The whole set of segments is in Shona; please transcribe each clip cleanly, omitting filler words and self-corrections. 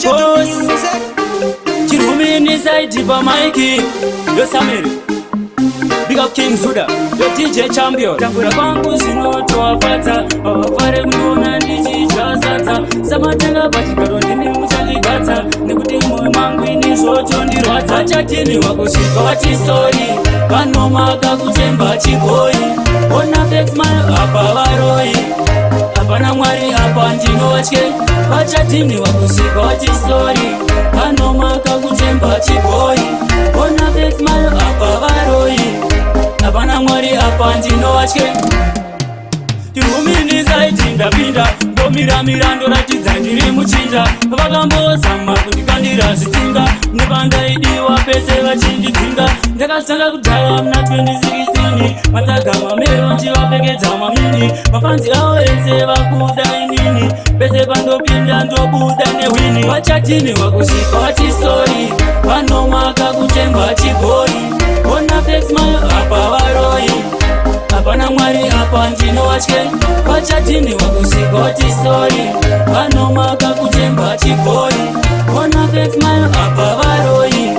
boss. Chirumini side pa Mikey. Yo Samir. Big up King Suda. Yo DJ Champion. Tambura kwangu zinotoafata. Wafare kunona ndichijasata. Samatenga pachikaro ndini muchaligata. Nekuti moyo mangu ini zvocho ndirwadza. Vachatini wakusvika vachisori. Vanomaka kutemba chikoi. Ona fake smile apa varoi. Hapana mwari apa ndinovatye. Vachatini wakusvika vachisori. Vanomaka kutemba chikoi. Ona fake smile apa varoi. Hapana mwari apa ndinovatye. Chirumini saiti ndapinda. Ndomira ndoratidza ndiri muchinda. Vakambozama kundikandira zvitsinga. Nepandaidiwa pese vachindidzinga. Ndakatanga kudhaya muna 2016. Matsaga mamero nchivapfekedza mamini. Mafanzi avo ese vakuda inini. Pese pandopinda ndobuda nehwini. Vachatini wakusvika vachisori. Vanomaka kutemba chigori. Ona fake smile apa varoi. Hapana mwari apa ndinovatye. Vachatini wakusvika vachisori. Vanomaka kutemba chigori. Ona fake smile apa varoi.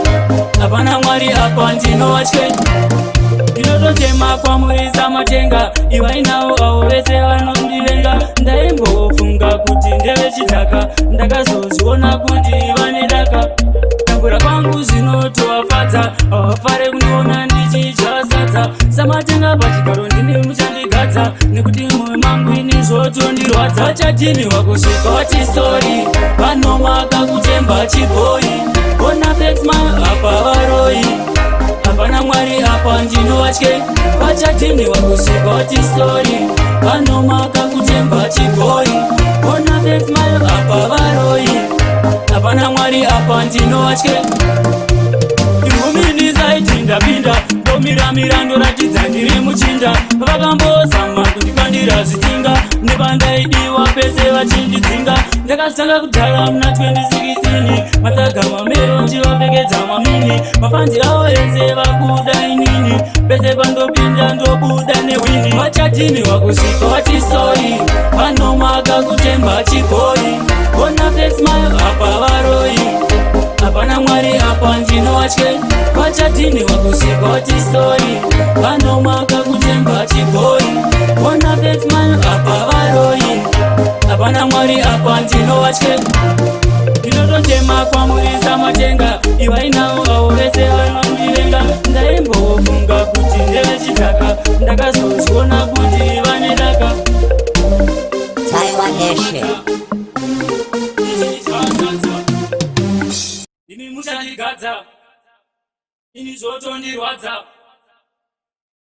Hapana mwari apa ndinovatye. Ndinototema kwamurisa matenga. Ivainawo avo vese vanondivenga. Ndaimbofunga kuti ndevechidhaka. Ndakazozviona kuti vane daka. Tambura kwangu zvinotovafadza. Havafare kundiona ndichidya sadza. Samatenga pachigaro ndini muchandigadza. Nekuti moyo mangu ini zvotondirwadza. Vachatini wakusvika vachisori. Vanomaka kutemba chigoi. Ona fake smile apa varoi. Hapana mwari apa ndinovatye. Vachatini wakusvika vachisori. Vanomaka kutemba chigoi. Ona fake smile apa varoi. Hapana mwari apa ndinovatye. Chirumini saiti ndapinda. Ndomira ndoratidza ndiri muchinda. Vakambozama kundikandira zvitsinga. Nepandaidiwa pese vachindidzinga. Ndakatanga kudhaya muna 2016. Matsaga mamero nchivapfekedza mamini. Mafanzi avo ese vakuda inini. Pese pandopinda ndobuda nehwini. Vachatini wakusvika vachisori. Vanomaka kutemba chigori. Ona fake smile apa varoi. Hapana mwari apa ndinovatye. Vachatini wakusvika vachisori. Vanomaka kutemba chigori. Ona fake smile apa varoi. Hapana mwari apa ndinovatye. Ndinototema kwamurisa matenga. Ivainawo avo vese vanondivenga. Ndaimbofunga kuti ndevechidhaka. Ndakazozviona kuti vane daka. Taiwan Nation. Ini muchandigadza. Ini zvotondirwadza.